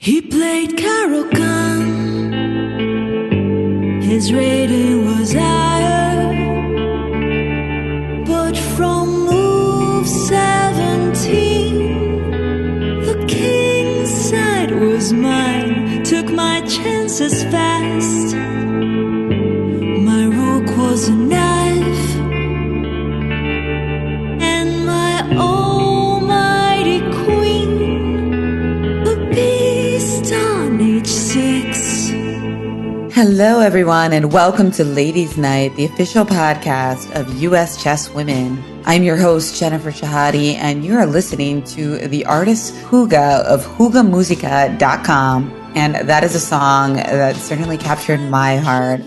He played karaoke. His rating was higher, but from move 17, the king's side was mine. Took my chances fast. My rook was a knife, and my almighty queen, a beast on H6. Hello, everyone, and welcome to Ladies' Night, the official podcast of U.S. Chess Women. I'm your host, Jennifer Shahadi, and you are listening to the artist Huga of hugamusica.com. And that is a song that certainly captured my heart.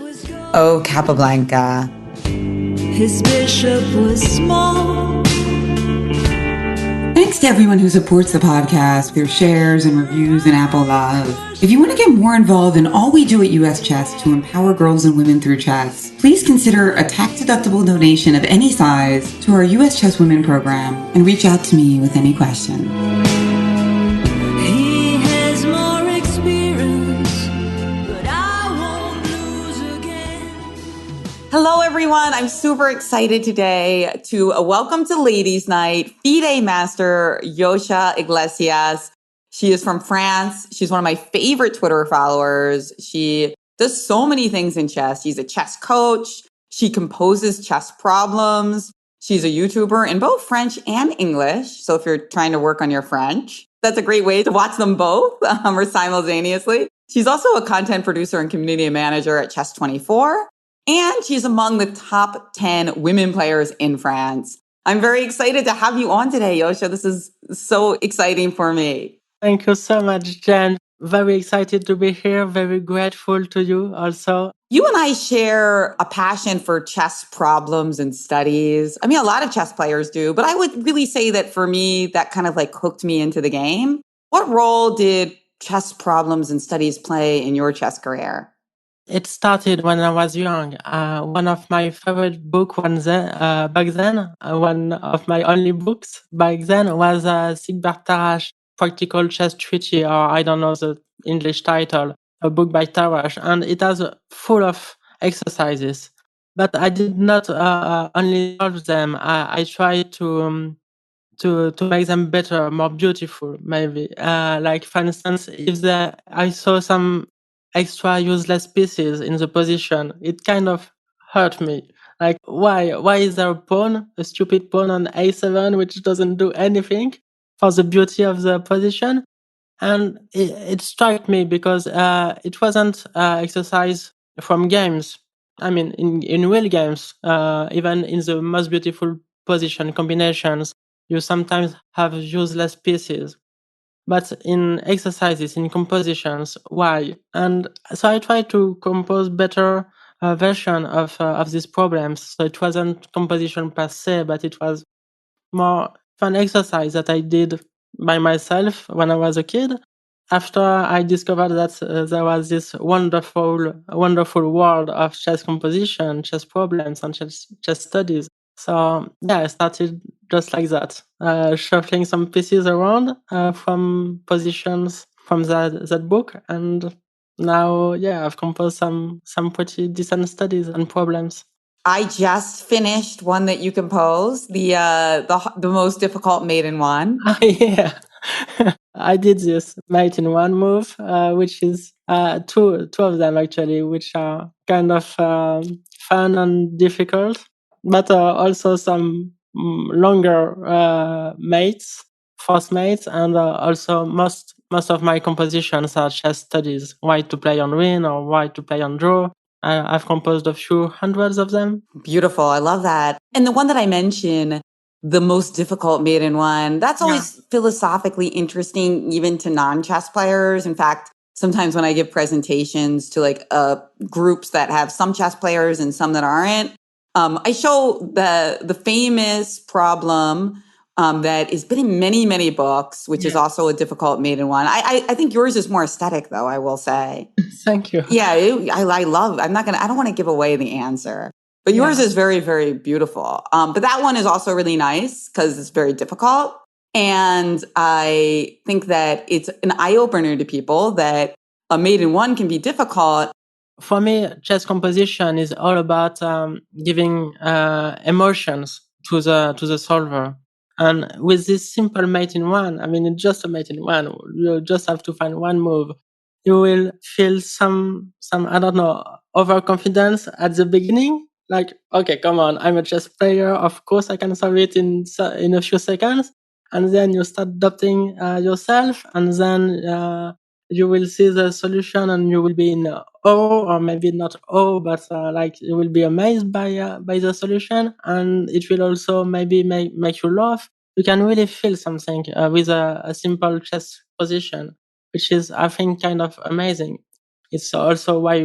Oh, Capablanca. His bishop was small. Thanks to everyone who supports the podcast through shares and reviews and Apple Love. If you want to get more involved in all we do at US Chess to empower girls and women through chess, please consider a tax-deductible donation of any size to our US Chess Women program and reach out to me with any questions. He has more experience, but I won't lose again. Hello, everyone. I'm super excited today to welcome to Ladies' Night FIDE Master Yosha Iglesias. She is from France. She's one of my favorite Twitter followers. She does so many things in chess. She's a chess coach. She composes chess problems. She's a YouTuber in both French and English. So if you're trying to work on your French, that's a great way to watch them both or simultaneously. She's also a content producer and community manager at Chess24. And she's among the top 10 women players in France. I'm very excited to have you on today, Yosha. This is so exciting for me. Thank you so much, Jen. Very excited to be here. Very grateful to you also. You and I share a passion for chess problems and studies. I mean, a lot of chess players do, but I would really say that for me, that kind of like hooked me into the game. What role did chess problems and studies play in your chess career? It started when I was young. One of my favorite books back then, one of my only books back then was Sigbert Tarrasch, Practical Chess Treaty, or I don't know the English title, a book by Tarrasch, and it has full of exercises. But I did not only solve them. I tried to make them better, more beautiful, maybe. Like for instance, if I saw some extra useless pieces in the position, it kind of hurt me. Like, why is there a stupid pawn on a7, which doesn't do anything for the beauty of the position? And it struck me because it wasn't exercise from games. I mean, in real games, even in the most beautiful position combinations, you sometimes have useless pieces. But in exercises, in compositions, why? And so I tried to compose better version of these problems. So it wasn't composition per se, but it was more fun exercise that I did by myself when I was a kid. After I discovered that there was this wonderful world of chess composition, chess problems, and chess studies. So yeah, I started just like that, shuffling some pieces around from positions from that book, and now I've composed some pretty decent studies and problems. I just finished one that you composed, the most difficult maiden one. Yeah. I did this mate in one move, which is two of them actually, which are kind of fun and difficult, but also some longer mates, force mates, and also most of my compositions are chess studies: why to play on win or why to play on draw. I've composed a few hundreds of them. Beautiful. I love that. And the one that I mentioned, the most difficult maiden one, that's always philosophically interesting, even to non-chess players. In fact, sometimes when I give presentations to like groups that have some chess players and some that aren't, I show the famous problem that has been in many, many books, which is also a difficult maiden one. I think yours is more aesthetic, though, I will say. Thank you. Yeah, I love, I don't want to give away the answer. But yours is very, very beautiful. But that one is also really nice because it's very difficult. And I think that it's an eye-opener to people that a mate in one can be difficult. For me, chess composition is all about giving emotions to the solver. And with this simple mate in one, I mean, it's just a mate in one. You just have to find one move. You will feel some I don't know, overconfidence at the beginning. Like, okay, come on, I'm a chess player. Of course, I can solve it in a few seconds. And then you start doubting yourself, and then you will see the solution, and you will be in awe, or maybe not awe, but like you will be amazed by the solution, and it will also maybe make you laugh. You can really feel something with a simple chess position, which is, I think, kind of amazing. It's also why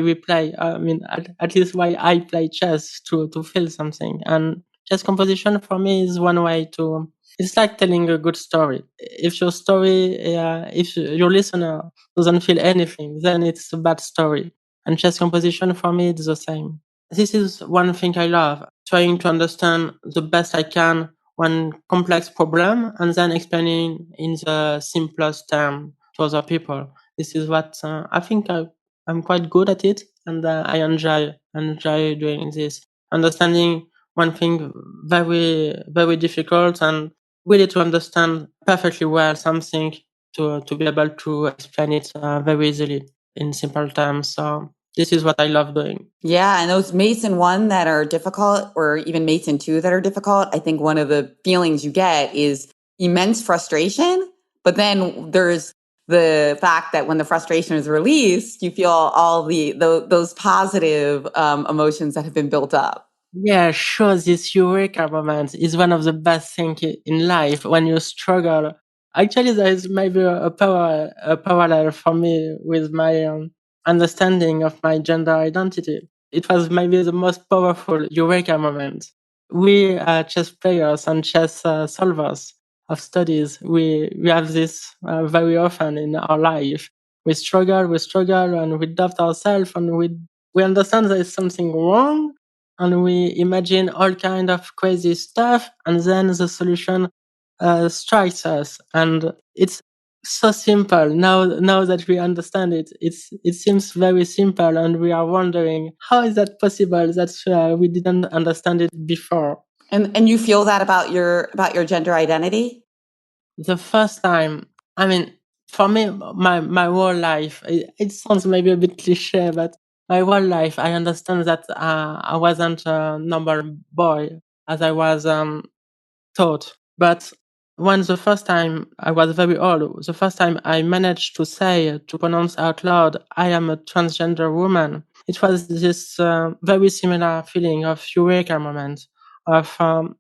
we play. I mean, at least why I play chess, to feel something. And chess composition for me is one way to. It's like telling a good story. If your story, if your listener doesn't feel anything, then it's a bad story. And chess composition for me is the same. This is one thing I love, trying to understand the best I can one complex problem and then explaining in the simplest term to other people. This is what I think I'm quite good at it, and I enjoy doing this. Understanding one thing very difficult, and really to understand perfectly well something, to be able to explain it very easily in simple terms. So this is what I love doing. Yeah, and those mates in one that are difficult, or even mates in two that are difficult, I think one of the feelings you get is immense frustration. But then there's the fact that when the frustration is released, you feel all those positive emotions that have been built up. Yeah, sure. This Eureka moment is one of the best things in life when you struggle. Actually, there is maybe a parallel for me with my understanding of my gender identity. It was maybe the most powerful Eureka moment. We chess players and chess solvers of studies, we have this very often in our life. We struggle, and we doubt ourselves, and we understand there is something wrong, and we imagine all kind of crazy stuff, and then the solution strikes us, and it's so simple. Now that we understand it, it seems very simple, and we are wondering how is that possible that we didn't understand it before. And you feel that about your gender identity? The first time, I mean, for me, my whole life, it sounds maybe a bit cliche, but my whole life, I understand that I wasn't a normal boy as I was taught. But when the first time I was very old, the first time I managed to pronounce out loud, I am a transgender woman, it was this very similar feeling of Eureka moment of,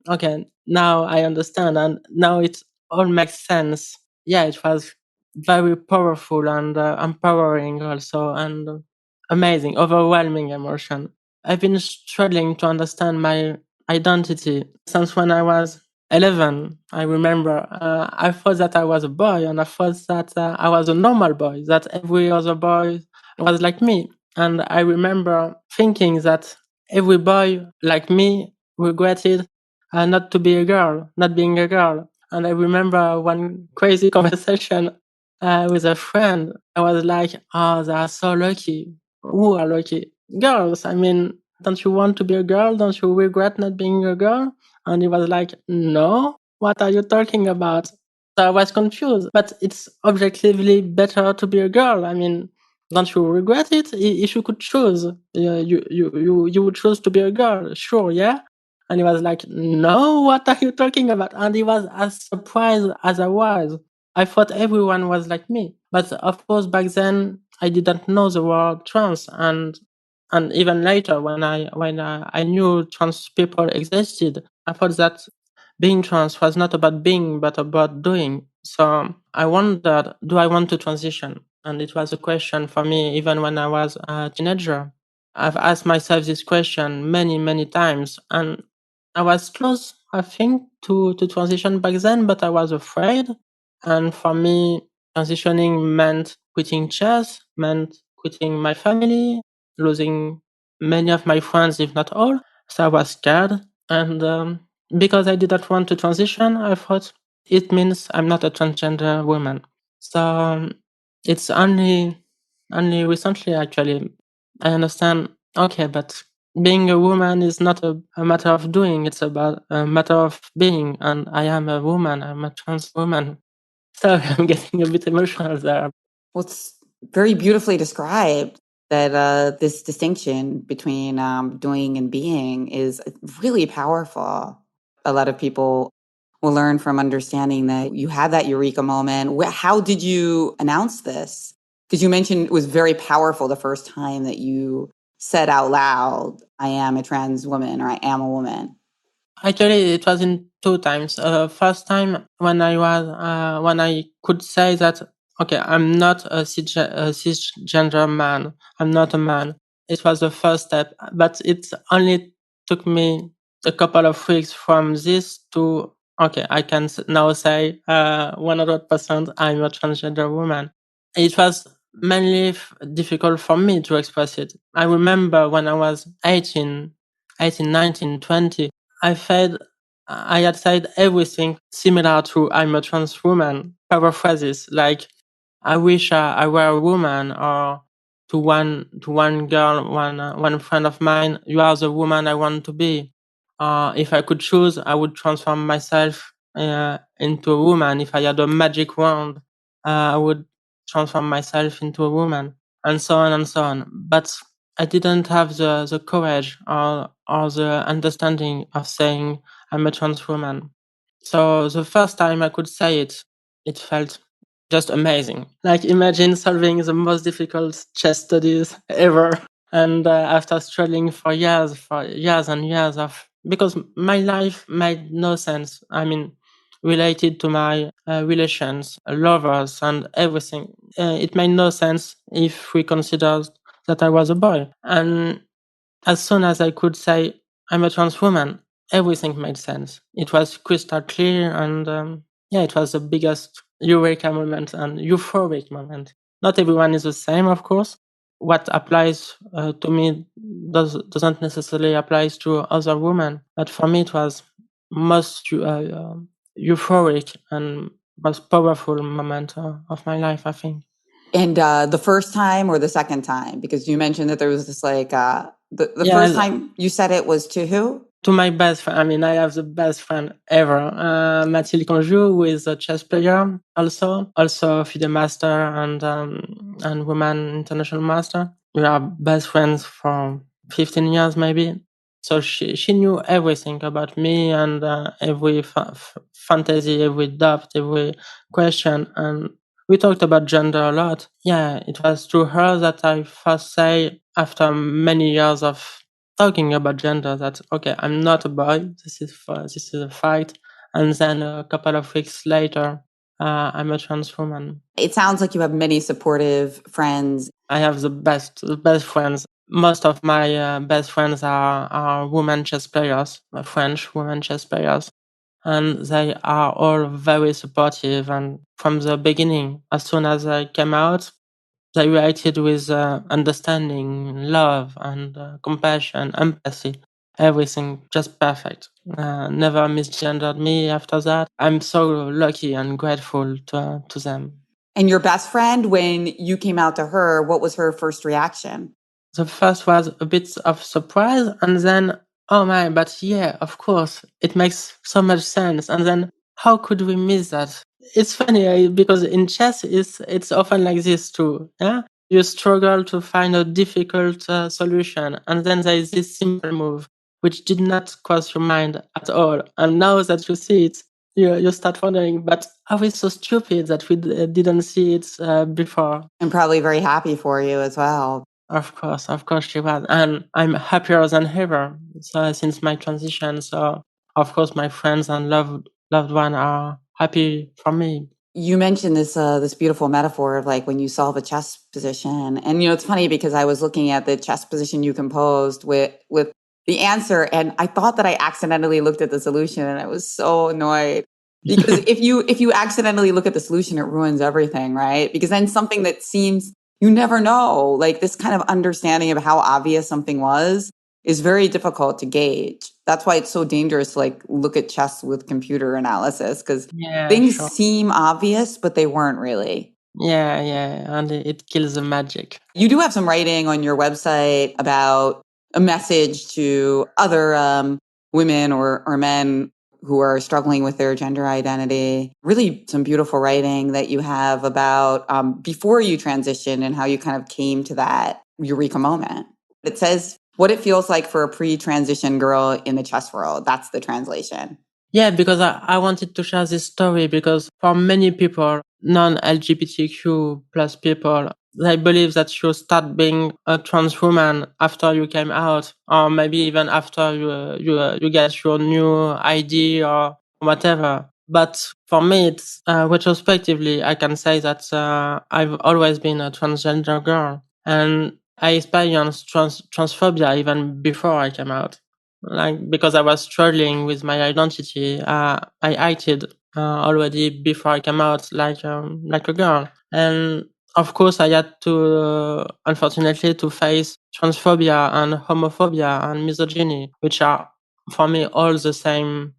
okay, now I understand, and now it all makes sense. Yeah, it was very powerful and empowering also, and amazing, overwhelming emotion. I've been struggling to understand my identity since when I was 11. I remember I thought that I was a boy, and I thought that I was a normal boy, that every other boy was like me. And I remember thinking that every boy like me regretted not to be a girl, not being a girl. And I remember one crazy conversation with a friend. I was like, oh, they are so lucky. Who are lucky? Girls. I mean, don't you want to be a girl? Don't you regret not being a girl? And he was like, no, what are you talking about? So I was confused, but it's objectively better to be a girl. I mean, don't you regret it? If you could choose, you would choose to be a girl, sure, yeah? And he was like, no, what are you talking about? And he was as surprised as I was. I thought everyone was like me. But of course, back then, I didn't know the word trans. And even later, when I knew trans people existed, I thought that being trans was not about being, but about doing. So I wondered, do I want to transition? And it was a question for me, even when I was a teenager. I've asked myself this question many times, and I was close, I think, to transition back then, but I was afraid. And for me, transitioning meant quitting chess, meant quitting my family, losing many of my friends, if not all. So I was scared. And because I didn't want to transition, I thought it means I'm not a transgender woman. So it's only recently actually I understand. Okay, but being a woman is not a matter of doing; it's about a matter of being. And I am a woman. I'm a trans woman. So I'm getting a bit emotional there. Well, it's very beautifully described that this distinction between doing and being is really powerful. A lot of people will learn from understanding that you had that eureka moment. How did you announce this? Because you mentioned it was very powerful the first time that you said out loud, I am a trans woman or I am a woman. Actually, it was in two times. First time when I could say that okay, I'm not a cisgender man. I'm not a man. It was the first step, but it only took me a couple of weeks from this to okay, I can now say 100% I'm a transgender woman. It was mainly difficult for me to express it. I remember when I was 18, 19, 20. I had said everything similar to I'm a trans woman, paraphrases like I wish I were a woman, or to one girl, one friend of mine, you are the woman I want to be. If I could choose, I would transform myself into a woman. If I had a magic wand, I would transform myself into a woman, and so on and so on. But I didn't have the courage or the understanding of saying I'm a trans woman. So the first time I could say it, it felt just amazing. Like imagine solving the most difficult chess studies ever. And after struggling for years and years of, because my life made no sense. I mean, related to my relations, lovers, and everything. It made no sense if we consider that I was a boy. And as soon as I could say I'm a trans woman, everything made sense. It was crystal clear, and it was the biggest Eureka moment and euphoric moment. Not everyone is the same, of course. What applies to me doesn't necessarily apply to other women. But for me, it was most euphoric and most powerful moment of my life, I think. And the first time or the second time? Because you mentioned that there was this like, the Yeah, first time you said it was to who? to my best friend. I mean, I have the best friend ever, Mathilde Conjou, who is a chess player, also FIDE Master and Woman International Master. We are best friends for 15 years, maybe. So she knew everything about me and every fantasy, every doubt, every question, and we talked about gender a lot. Yeah, it was through her that I first say, after many years of talking about gender, that okay, I'm not a boy. This is a fact. And then a couple of weeks later, I'm a trans woman. It sounds like you have many supportive friends. I have the best friends. Most of my best friends are women chess players, French women chess players, and they are all very supportive. And from the beginning, as soon as I came out, they reacted with understanding, love, and compassion, empathy. Everything just perfect. Never misgendered me after that. I'm so lucky and grateful to them. And your best friend, when you came out to her, what was her first reaction? The first was a bit of surprise, and then, oh my, but yeah, of course, it makes so much sense. And then, how could we miss that? It's funny because in chess, it's often like this too. Yeah, you struggle to find a difficult solution, and then there is this simple move which did not cross your mind at all. And now that you see it, you start wondering, but are we so stupid that we didn't see it before? I'm probably very happy for you as well. Of course she was. And I'm happier than ever since my transition. So, of course, my friends and loved one are happy for me. You mentioned this beautiful metaphor of like when you solve a chess position. And, it's funny because I was looking at the chess position you composed with the answer, and I thought that I accidentally looked at the solution, and I was so annoyed. Because if you accidentally look at the solution, it ruins everything, right? Because then something that seems, you never know, like this kind of understanding of how obvious something was is very difficult to gauge. That's why it's so dangerous to like look at chess with computer analysis, because things seem obvious, but they weren't really. Yeah, and it kills the magic. You do have some writing on your website about a message to other women or men who are struggling with their gender identity. Really some beautiful writing that you have about before you transitioned and how you kind of came to that Eureka moment. It says, what it feels like for a pre-transition girl in the chess world. That's the translation. Yeah, because I wanted to share this story because for many people, non-LGBTQ plus people, they believe that you start being a trans woman after you came out, or maybe even after you get your new ID or whatever. But for me, it's retrospectively, I can say that I've always been a transgender girl, and I experienced transphobia even before I came out. Like, because I was struggling with my identity, I acted already before I came out like a girl. And of course, I had to, unfortunately, to face transphobia and homophobia and misogyny, which are, for me, all the same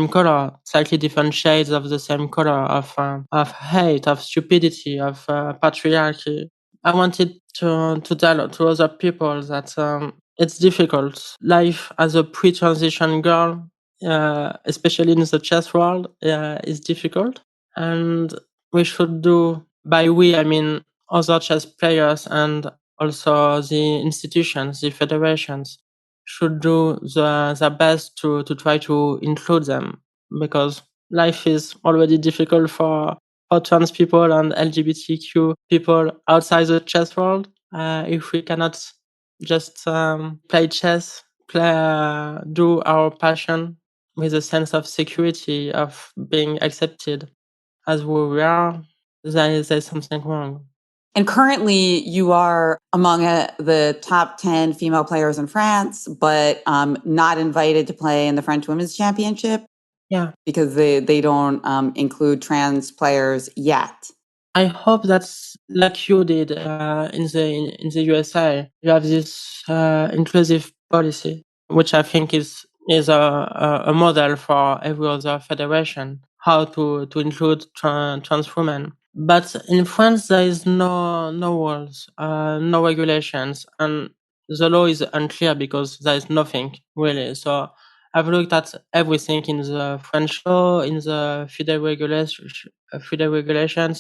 color, slightly different shades of the same color of hate, of stupidity, of patriarchy. I wanted to tell to other people that it's difficult. Life as a pre-transition girl, especially in the chess world, is difficult. And we should do, by we, I mean other chess players and also the institutions, the federations, should do their best to try to include them, because life is already difficult for trans people and LGBTQ people outside the chess world. If we cannot just play chess, do our passion with a sense of security, of being accepted as who we are, there's something wrong. And currently, you are among the top 10 female players in France, but not invited to play in the French Women's Championship. Yeah. Because they don't include trans players yet. I hope that's like you did in the USA. You have this inclusive policy, which I think is a model for every other federation, how to include trans women. But in France, there is no rules, no regulations, and the law is unclear because there is nothing really. So I've looked at everything in the French law, in the FIDE regulations,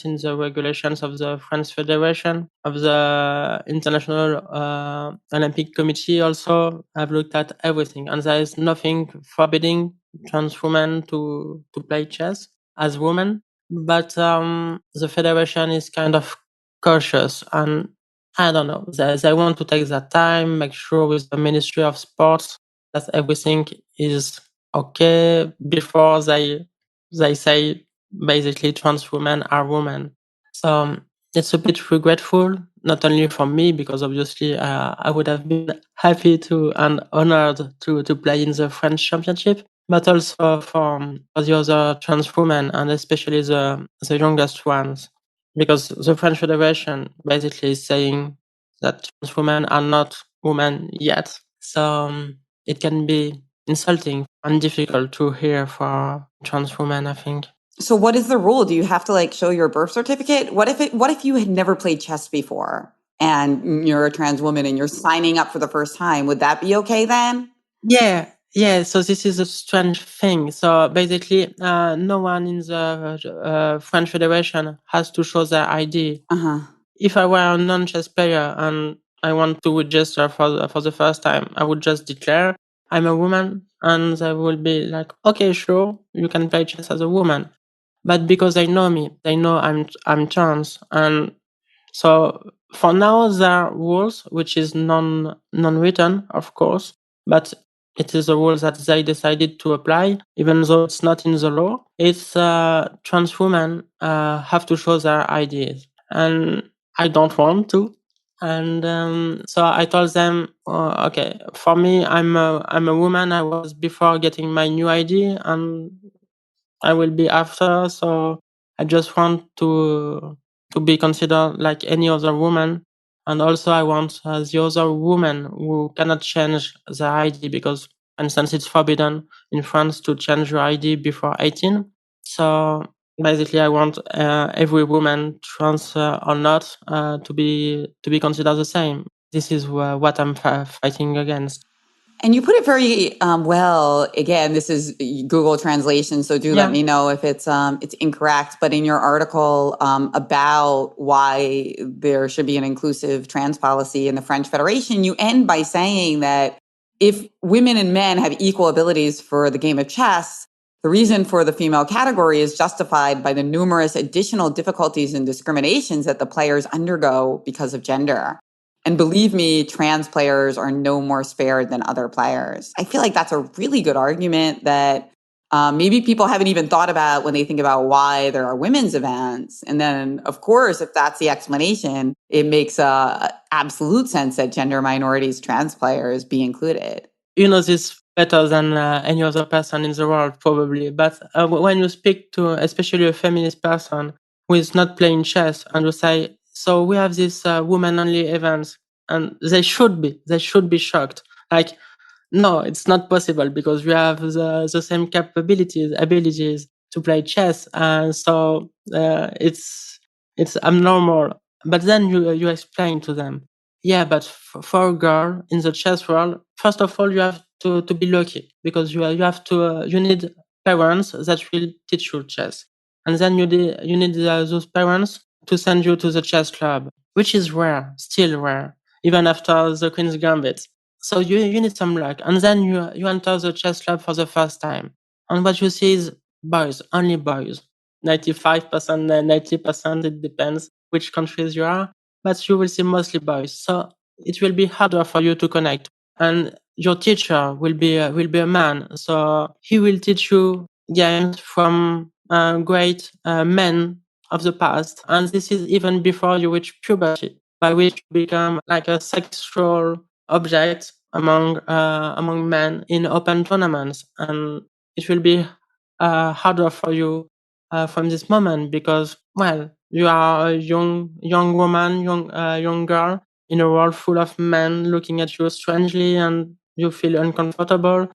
in the regulations of the French Federation, of the International Olympic Committee also. I've looked at everything, and there is nothing forbidding trans women to play chess as women. But the federation is kind of cautious, and I don't know. They want to take their time, make sure with the Ministry of Sports that everything is okay before they say basically trans women are women. So it's a bit regretful, not only for me, because obviously I would have been happy to and honored to play in the French championship, but also for the other trans women, and especially the youngest ones, because the French Federation basically is saying that trans women are not women yet. So it can be insulting and difficult to hear for trans women, I think. So what is the rule? Do you have to like show your birth certificate? What if you had never played chess before and you're a trans woman and you're signing up for the first time? Would that be okay then? Yeah. So this is a strange thing. So basically, no one in the French Federation has to show their ID. Uh-huh. If I were a non-chess player and I want to register for the first time, I would just declare I'm a woman, and they will be like, okay, sure, you can play chess as a woman. But because they know me, they know I'm trans, and so for now there are rules which is non-written, of course, but it is a rule that they decided to apply, even though it's not in the law. It's trans women have to show their IDs, and I don't want to. And so I told them, okay, for me, I'm a woman. I was before getting my new ID, and I will be after. So I just want to be considered like any other woman. And also I want the other women who cannot change their ID because, for instance, it's forbidden in France to change your ID before 18. So basically, I want every woman, trans or not, to be considered the same. This is what I'm fighting against. And you put it very well. Again, this is Google translation, so do let me know if it's incorrect. But in your article about why there should be an inclusive trans policy in the French Federation, you end by saying that if women and men have equal abilities for the game of chess, the reason for the female category is justified by the numerous additional difficulties and discriminations that the players undergo because of gender. And believe me, trans players are no more spared than other players. I feel like that's a really good argument that maybe people haven't even thought about when they think about why there are women's events. And then, of course, if that's the explanation, it makes absolute sense that gender minorities, trans players be included. You know this better than any other person in the world, probably. But when you speak to especially a feminist person who is not playing chess and you say, so we have this women-only events, and they should be shocked. Like, no, it's not possible because we have the same abilities to play chess, and so it's abnormal. But then you explain to them, yeah, but for a girl in the chess world, first of all, you have to be lucky because you need parents that will teach you chess, and then you need those parents to send you to the chess club, which is rare, still rare, even after the Queen's Gambit. So you need some luck, and then you enter the chess club for the first time, and what you see is boys, only boys, 95%, 90%. It depends which countries you are, but you will see mostly boys. So it will be harder for you to connect, and your teacher will be a man, so he will teach you games from great men of the past, and this is even before you reach puberty, by which you become like a sexual object among men in open tournaments, and it will be harder for you from this moment because, well, you are a young woman, young girl in a world full of men looking at you strangely, and you feel uncomfortable.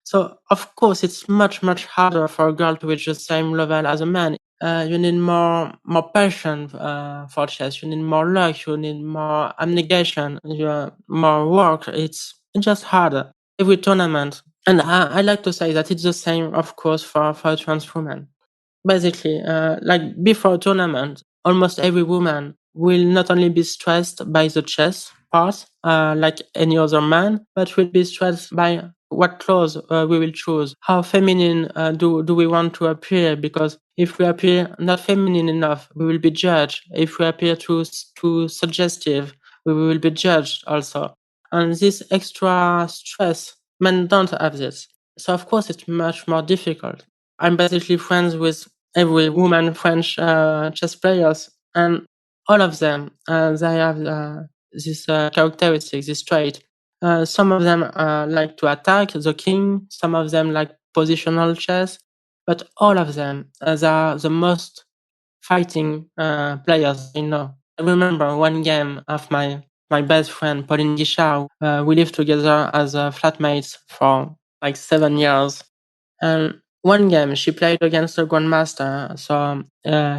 So of course it's much harder for a girl to reach the same level as a man. You need more passion for chess. You need more luck. You need more abnegation. More work. It's just harder every tournament. And I like to say that it's the same, of course, for a trans woman. Basically, like before a tournament, almost every woman will not only be stressed by the chess part, like any other man, but will be stressed by what clothes we will choose. How feminine do we want to appear? Because if we appear not feminine enough, we will be judged. If we appear too suggestive, we will be judged also. And this extra stress, men don't have this. So of course it's much more difficult. I'm basically friends with every woman French chess players, and all of them, they have this characteristic, this trait. Some of them like to attack the king, some of them like positional chess, but all of them, they are the most fighting players I know. I remember one game of my best friend, Pauline Guichard. We lived together as flatmates for like 7 years. And one game she played against a grandmaster, so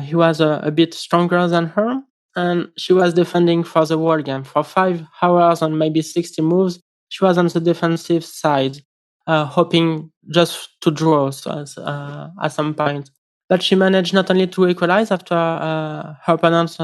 he was a bit stronger than her, and she was defending for the whole game for 5 hours and maybe 60 moves. She was on the defensive side, hoping just to draw at some point. But she managed not only to equalize after her opponent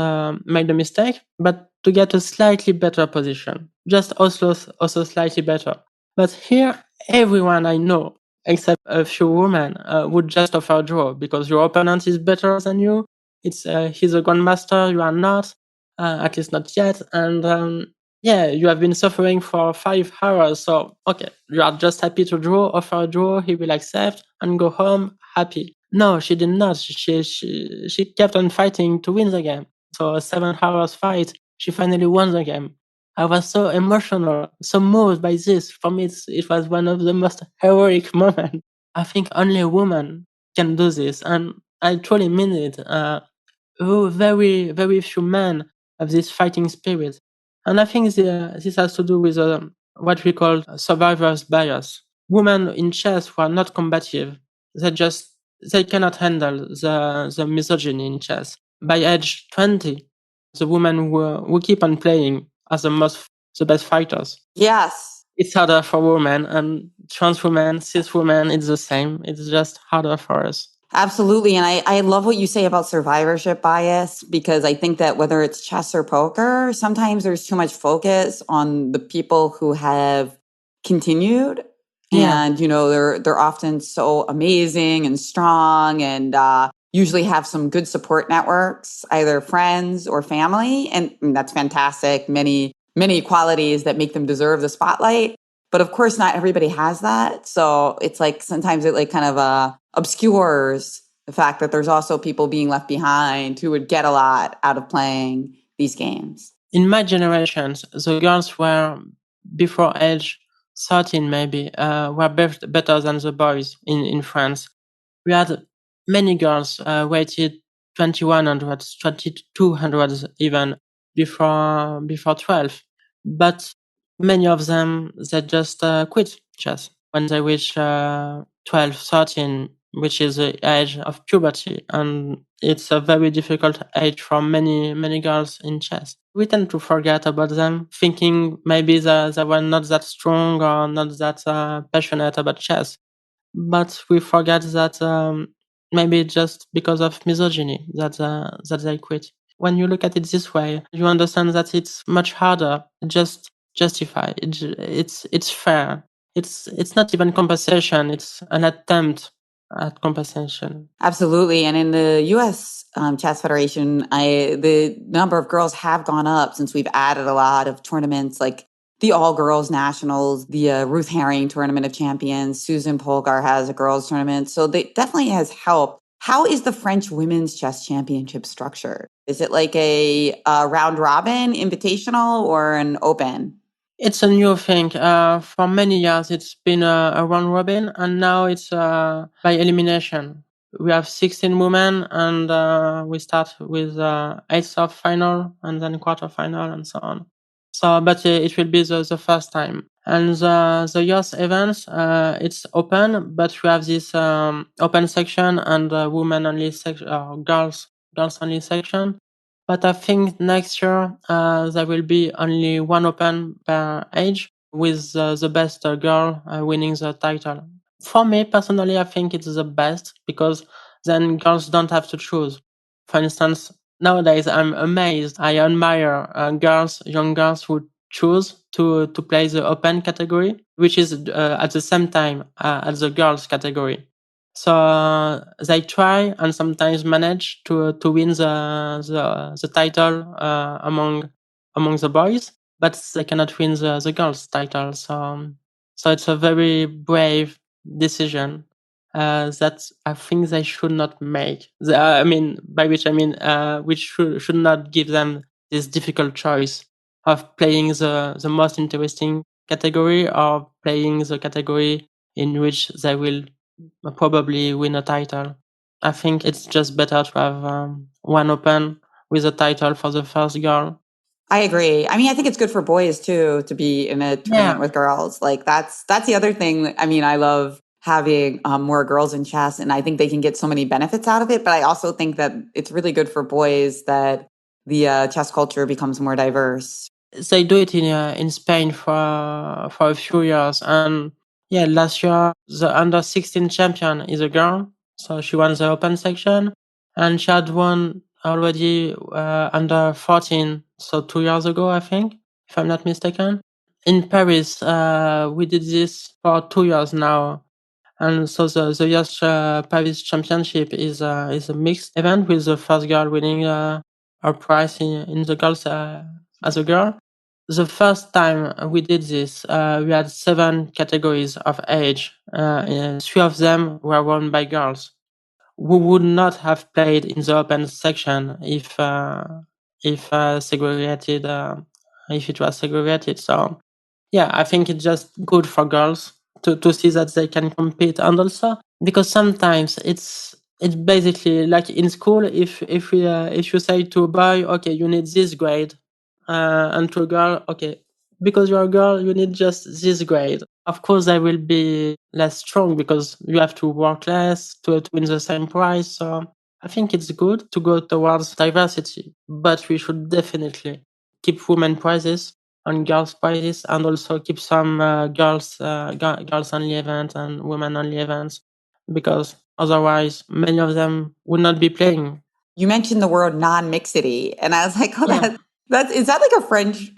made a mistake, but to get a slightly better position, just also slightly better. But here, everyone I know, except a few women, would just offer a draw because your opponent is better than you. He's a grandmaster, you are not, at least not yet. And yeah, you have been suffering for 5 hours, so okay, you are just happy to draw, offer a draw, he will accept, and go home happy. No, she did not. She kept on fighting to win the game. So a 7 hours fight, she finally won the game. I was so emotional, so moved by this. For me, it was one of the most heroic moments. I think only a woman can do this, and I truly mean it. Very few men have this fighting spirit. And I think this has to do with what we call survivor's bias. Women in chess who are not combative, they cannot handle the misogyny in chess. By age 20, the women who keep on playing are the best fighters. Yes. It's harder for women, and trans women, cis women, it's the same. It's just harder for us. Absolutely. And I love what you say about survivorship bias, because I think that whether it's chess or poker, sometimes there's too much focus on the people who have continued. Yeah. And, they're often so amazing and strong, and usually have some good support networks, either friends or family. And that's fantastic. Many, many qualities that make them deserve the spotlight. But of course, not everybody has that. So it's like sometimes it like kind of obscures the fact that there's also people being left behind who would get a lot out of playing these games. In my generations, the girls were before age 13 maybe, were better than the boys in France. We had many girls waited 2100s, 2200s even before 12. But many of them, they just quit chess when they reach 12, 13, which is the age of puberty. And it's a very difficult age for many girls in chess. We tend to forget about them, thinking maybe they were not that strong or not that passionate about chess. But we forget that maybe just because of misogyny that they quit. When you look at it this way, you understand that it's much harder. Just justify. It's fair. It's not even compensation. It's an attempt at compensation. Absolutely. And in the U.S. Chess Federation, the number of girls have gone up since we've added a lot of tournaments, like the all-girls nationals, the Ruth Herring Tournament of Champions. Susan Polgar has a girls tournament. So they definitely has helped. How is the French Women's Chess Championship structured? Is it like a round robin, invitational, or an open? It's a new thing. For many years, it's been a round robin, and now it's by elimination. We have 16 women, and we start with eighth of final, and then quarter final, and so on. So, but it will be the first time. And the youth events, it's open, but we have this open section and women only section, or girls only section. But I think next year there will be only one open per age, with the best girl winning the title. For me personally, I think it's the best, because then girls don't have to choose. For instance, nowadays I'm amazed. I admire young girls who choose to play the open category, which is at the same time as the girls category. So they try and sometimes manage to win the title among the boys, but they cannot win the girls title. So it's a very brave decision that I think they should not make. I mean, by which I mean which should not give them this difficult choice of playing the most interesting category or playing the category in which they will probably win a title. I think it's just better to have one open with a title for the first girl. I agree. I mean, I think it's good for boys too to be in a tournament with girls. Like that's the other thing. I mean, I love having more girls in chess, and I think they can get so many benefits out of it. But I also think that it's really good for boys that the chess culture becomes more diverse. They do it in Spain for a few years, and yeah, last year the under 16 champion is a girl, so she won the open section, and she had won already under 14, so 2 years ago, I think, if I'm not mistaken. In Paris, we did this for 2 years now. And so the year's Paris Championship is a mixed event, with the first girl winning her prize in the girls as a girl. The first time we did this, we had 7 categories of age. And 3 of them were won by girls. We would not have played in the open section if segregated, if it was segregated. So yeah, I think it's just good for girls to see that they can compete, and also because sometimes it's basically like in school, if you say to a boy, okay, you need this grade, and to a girl, okay, because you're a girl, you need just this grade. Of course, I will be less strong because you have to work less to win the same prize. So I think it's good to go towards diversity, but we should definitely keep women prizes and girls prizes, and also keep some girls only events and women only events, because otherwise many of them would not be playing. You mentioned the word non-mixity, and I was like, oh, Yeah. that's is that like a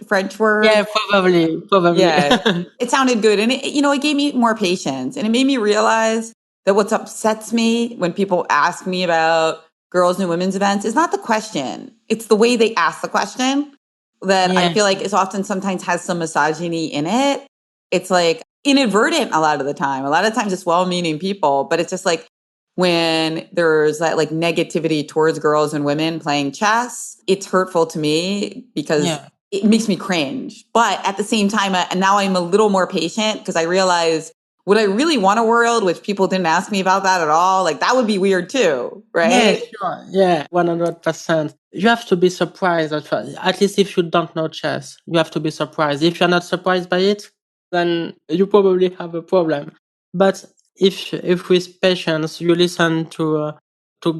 French word? Yeah, probably. Yeah, it sounded good, and it gave me more patience, and it made me realize that what upsets me when people ask me about girls and women's events is not the question; it's the way they ask the question that I feel like is often sometimes has some misogyny in it. It's like inadvertent a lot of the time. A lot of times it's well-meaning people, but it's just like when there's that like negativity towards girls and women playing chess, it's hurtful to me because it makes me cringe. But at the same time, and now I'm a little more patient because I realize, would I really want a world which people didn't ask me about that at all? Like that would be weird too, right? Yeah, sure. Yeah, 100%. You have to be surprised at first. At least if you don't know chess, you have to be surprised. If you're not surprised by it, then you probably have a problem. But if with patience you listen to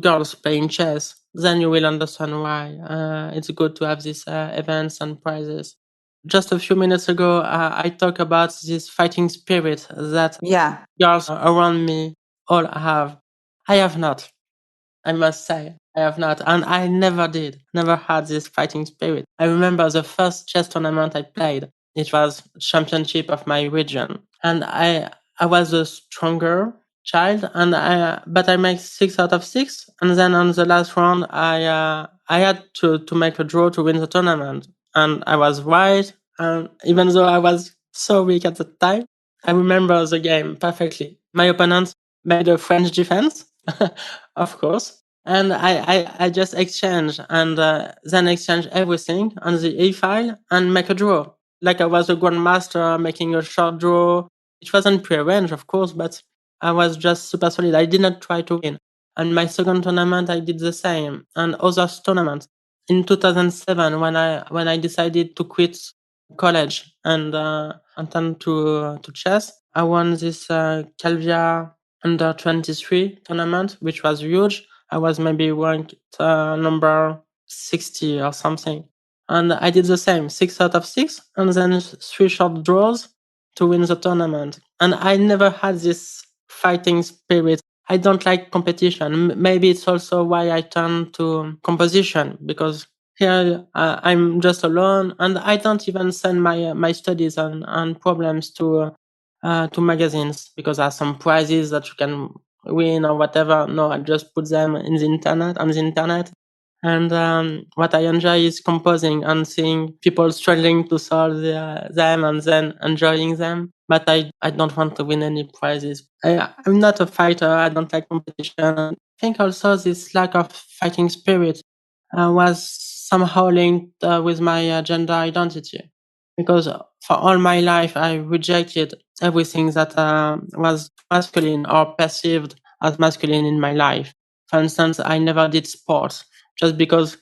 girls playing chess, then you will understand why it's good to have these events and prizes. Just a few minutes ago, I talked about this fighting spirit that girls around me all have. I have not. I must say, I have not. And I never had this fighting spirit. I remember the first chess tournament I played. It was championship of my region. And I was a stronger child, and but I made 6 out of 6. And then on the last round, I had to make a draw to win the tournament. And I was right. And even though I was so weak at the time, I remember the game perfectly. My opponent made a French defense, of course. And I just exchange and then exchange everything on the E file and make a draw. Like I was a grandmaster making a short draw. It wasn't prearranged, of course, but I was just super solid. I did not try to win. And my second tournament, I did the same. And other tournaments. In 2007, when I decided to quit college and turn to chess, I won this Calvia under 23 tournament, which was huge. I was maybe ranked number 60 or something. And I did the same, 6 out of 6, and then 3 short draws to win the tournament. And I never had this fighting spirit. I don't like competition. Maybe it's also why I turned to composition, because here I'm just alone, and I don't even send my studies and problems to magazines because there are some prizes that you can win or whatever. No, I just put them on the internet. And what I enjoy is composing and seeing people struggling to solve them and then enjoying them. But I don't want to win any prizes. I'm not a fighter. I don't like competition. I think also this lack of fighting spirit was somehow linked with my gender identity. Because for all my life, I rejected everything that was masculine or perceived as masculine in my life. For instance, I never did sports just because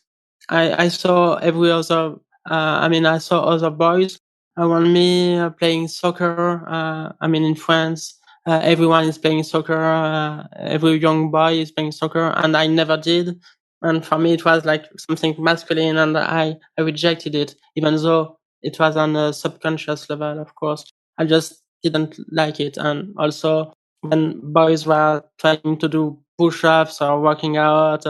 I saw every other, I saw other boys around me playing soccer. In France, everyone is playing soccer. Every young boy is playing soccer, and I never did. And for me, it was like something masculine, and I rejected it, even though it was on a subconscious level, of course. I just didn't like it. And also, when boys were trying to do push-ups or working out,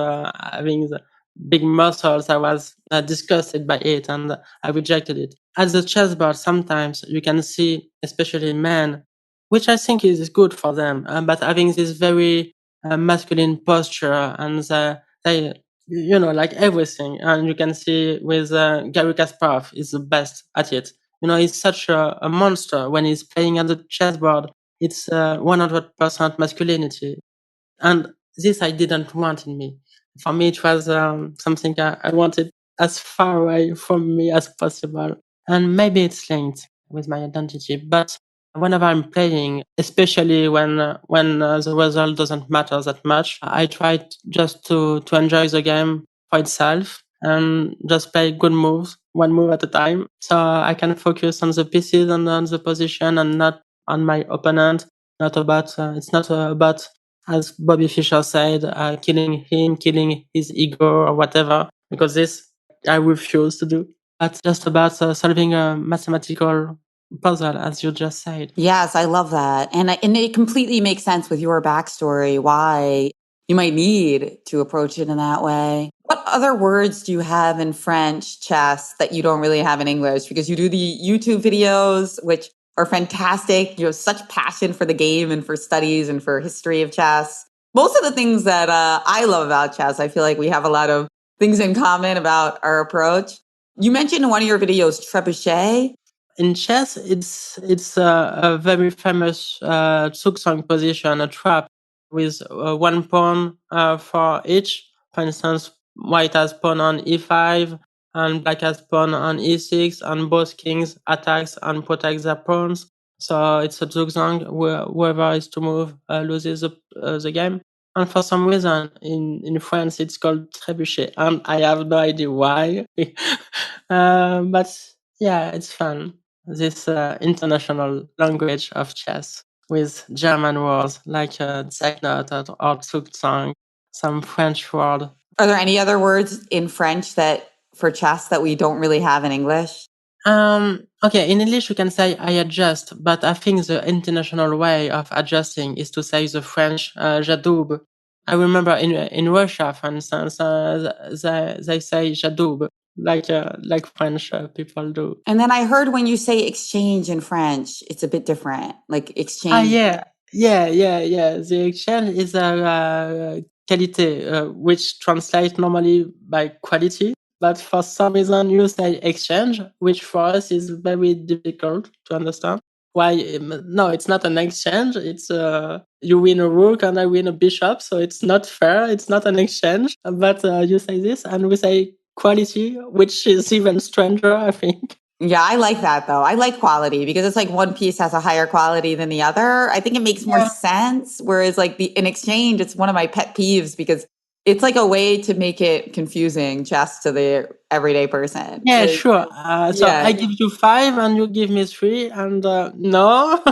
having the big muscles, I was disgusted by it, and I rejected it. At the chessboard, sometimes you can see, especially men, which I think is good for them, but having this very masculine posture, and they, like everything. And you can see with Garry Kasparov is the best at it. He's such a monster when he's playing at the chessboard. It's 100% masculinity. And this I didn't want in me. For me, it was something I wanted as far away from me as possible. And maybe it's linked with my identity. But whenever I'm playing, especially when the result doesn't matter that much, I try just to enjoy the game for itself and just play good moves one move at a time. So I can focus on the pieces and on the position and not on my opponent. Not about, it's not about, as Bobby Fischer said, killing him, killing his ego or whatever, because this I refuse to do. But just about solving a mathematical puzzle, as you just said. Yes, I love that. And it completely makes sense with your backstory, why you might need to approach it in that way. What other words do you have in French chess that you don't really have in English? Because you do the YouTube videos, which are fantastic. You have such passion for the game and for studies and for history of chess. Most of the things that I love about chess, I feel like we have a lot of things in common about our approach. You mentioned in one of your videos, trebuchet. In chess, it's a very famous zugzwang position, a trap with one pawn for each. For instance, white has pawn on e5 and black has pawn on e6, and both kings attacks and protects their pawns. So it's a zugzwang where whoever is to move loses the game. And for some reason, in France, it's called trebuchet, and I have no idea why. But yeah, it's fun. This international language of chess with German words like Zeichnet or Zugzwang, some French word. Are there any other words in French that for chess that we don't really have in English? Okay, in English you can say I adjust, but I think the international way of adjusting is to say the French j'adoube. I remember in Russia, for instance, they say j'adoube, like French people do. And then I heard when you say exchange in French, it's a bit different. Like Ah, exchange. yeah. The exchange is a qualité, which translates normally by quality. But for some reason, you say exchange, which for us is very difficult to understand. Why? No, it's not an exchange. It's you win a rook and I win a bishop, so it's not fair. It's not an exchange. But you say this, and we say quality, which is even stranger, I think. Yeah, I like that though. I like quality because it's like one piece has a higher quality than the other. I think it makes more sense. Whereas like in exchange, it's one of my pet peeves because it's like a way to make it confusing just to the everyday person. Yeah, Like, sure. So yeah, I give you 5 and you give me 3, and no.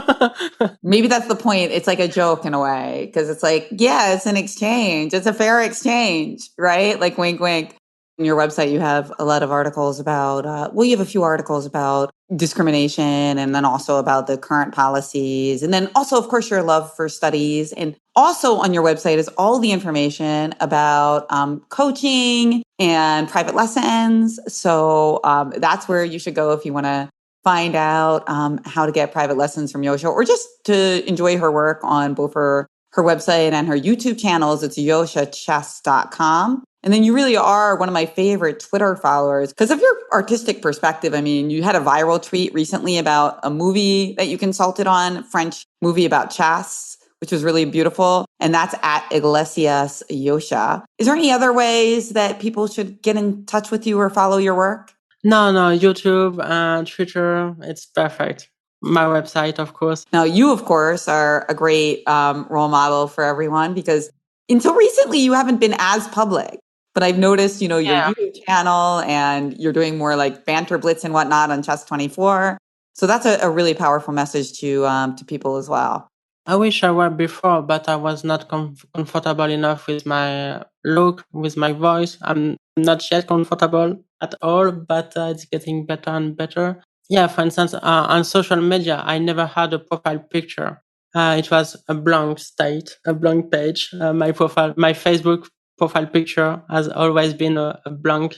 maybe that's the point. It's like a joke in a way because it's like, yeah, it's an exchange. It's a fair exchange, right? Like wink, wink. On your website, you have a lot of articles about, you have a few articles about discrimination and then also about the current policies. And then also, of course, your love for studies. And also on your website is all the information about coaching and private lessons. So that's where you should go if you want to find out how to get private lessons from Yosha or just to enjoy her work on both her website and her YouTube channels. It's yoshachess.com. And then you really are one of my favorite Twitter followers because of your artistic perspective. I mean, you had a viral tweet recently about a movie that you consulted on, French movie about chess, which was really beautiful. And that's at Iglesias Yosha. Is there any other ways that people should get in touch with you or follow your work? No, YouTube and Twitter, it's perfect. My website, of course. Now, you, of course, are a great role model for everyone because until recently, you haven't been as public. But I've noticed, your YouTube channel and you're doing more like banter blitz and whatnot on Chess24. So that's a really powerful message to people as well. I wish I were before, but I was not comfortable enough with my look, with my voice. I'm not yet comfortable at all, but it's getting better and better. Yeah, for instance, on social media, I never had a profile picture. It was a blank state, a blank page. My Facebook profile picture has always been a blank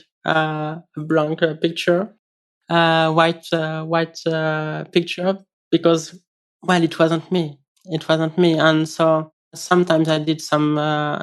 picture, white picture, because it wasn't me. It wasn't me, and so sometimes I did some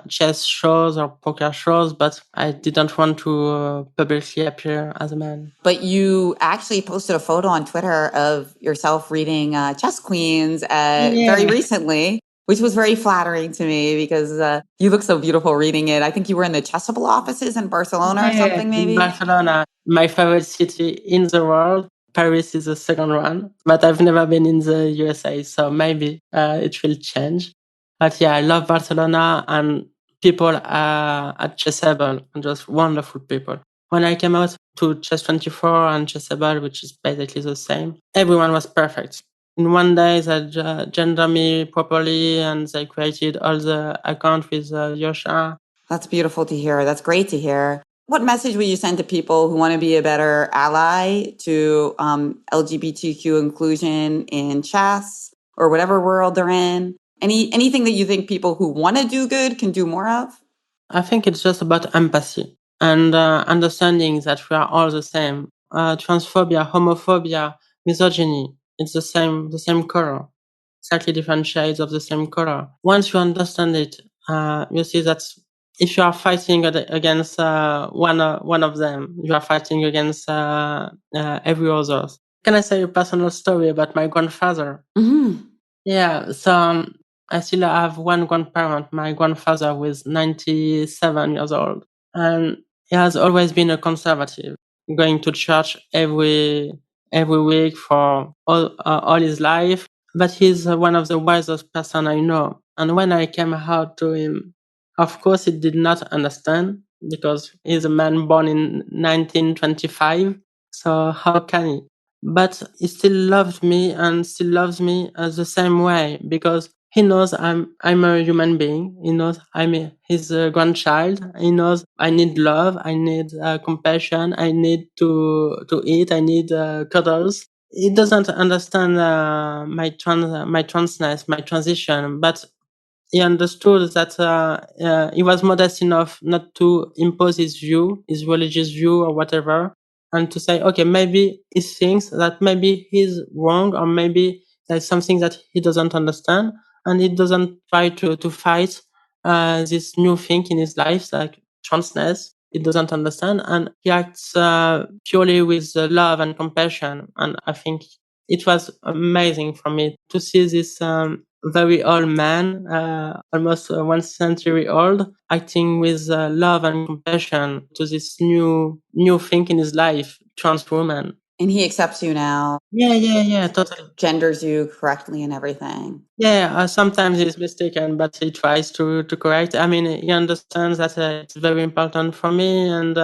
chess shows or poker shows, but I didn't want to publicly appear as a man. But you actually posted a photo on Twitter of yourself reading Chess Queens very recently, which was very flattering to me because you look so beautiful reading it. I think you were in the Chessable offices in Barcelona or something, maybe? Barcelona, my favorite city in the world. Paris is the second one, but I've never been in the USA, so maybe it will change. But yeah, I love Barcelona, and people at Chessable are just wonderful people. When I came out to Chess 24 and Chessable, which is basically the same, everyone was perfect. In one day, they gender me properly, and they created all the account with Yosha. That's beautiful to hear. That's great to hear. What message would you send to people who want to be a better ally to LGBTQ inclusion in chess or whatever world they're in? Anything that you think people who want to do good can do more of? I think it's just about empathy and understanding that we are all the same. Transphobia, homophobia, misogyny, it's the same color, slightly different shades of the same color. Once you understand it, you see that if you are fighting against one of them, you are fighting against every other. Can I say a personal story about my grandfather? Mm-hmm. Yeah, so I still have one grandparent. My grandfather was 97 years old, and he has always been a conservative, going to church every week for all his life. But he's one of the wisest person I know. And when I came out to him, of course, he did not understand because he's a man born in 1925. So how can he? But he still loved me and still loves me the same way because he knows I'm a human being. He knows I'm his grandchild. He knows I need love. I need compassion. I need to eat. I need cuddles. He doesn't understand my transness, my transition, but he understood that he was modest enough not to impose his view, his religious view or whatever, and to say, okay, maybe he thinks that maybe he's wrong or maybe there's something that he doesn't understand, and he doesn't try to fight this new thing in his life, like transness. He doesn't understand, and he acts purely with love and compassion. And I think it was amazing for me to see this very old man, almost 1 century old, acting with love and compassion to this new thing in his life, trans woman. And he accepts you now. Yeah, totally. Genders you correctly and everything. Yeah, sometimes he's mistaken, but he tries to correct. I mean, he understands that it's very important for me, and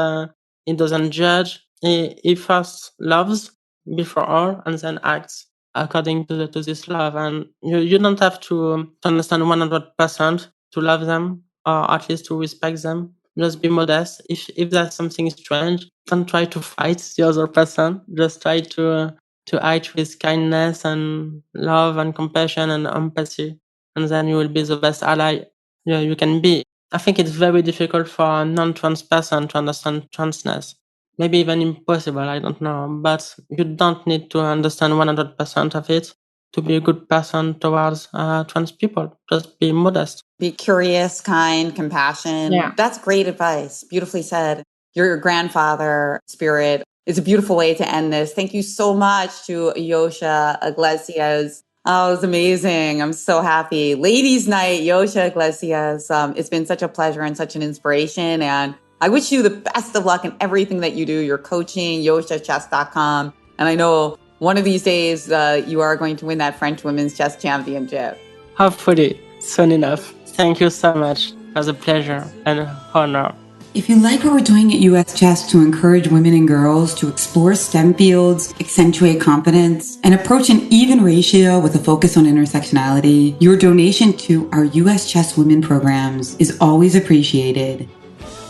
he doesn't judge. He first loves before all, and then acts according to this love. And you don't have to understand 100% to love them, or at least to respect them. Just be modest. If there's something strange, don't try to fight the other person. Just try to act with kindness and love and compassion and empathy, and then you will be the best ally you can be. I think it's very difficult for a non-trans person to understand transness. Maybe even impossible, I don't know. But you don't need to understand 100% of it to be a good person towards trans people. Just be modest. Be curious, kind, compassion. Yeah. That's great advice. Beautifully said. Your grandfather spirit is a beautiful way to end this. Thank you so much to Yosha Iglesias. Oh, it was amazing. I'm so happy. Ladies' Night, Yosha Iglesias. It's been such a pleasure and such an inspiration. And I wish you the best of luck in everything that you do. Your coaching, yoshachess.com. And I know one of these days you are going to win that French Women's Chess Championship. Hopefully, soon enough. Thank you so much. It was a pleasure and honor. If you like what we're doing at US Chess to encourage women and girls to explore STEM fields, accentuate confidence, and approach an even ratio with a focus on intersectionality, your donation to our US Chess Women programs is always appreciated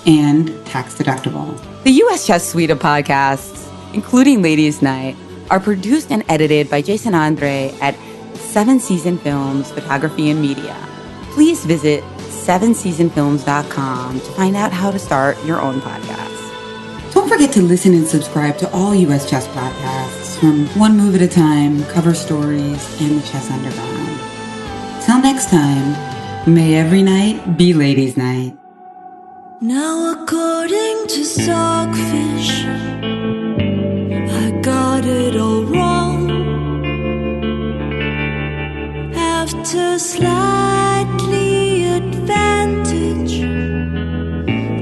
and tax deductible. The US Chess suite of podcasts, including Ladies' Night, are produced and edited by Jason Andre at 7 Season Films, Photography and Media. Please visit 7seasonfilms.com to find out how to start your own podcast. Don't forget to listen and subscribe to all US Chess podcasts from One Move at a Time, Cover Stories, and The Chess Underground. Till next time, may every night be Ladies' Night. Now according to Stockfish, I got it all wrong. After slightly advantage,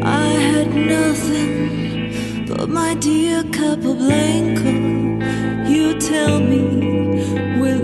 I had nothing but my dear Capablanca. You tell me, will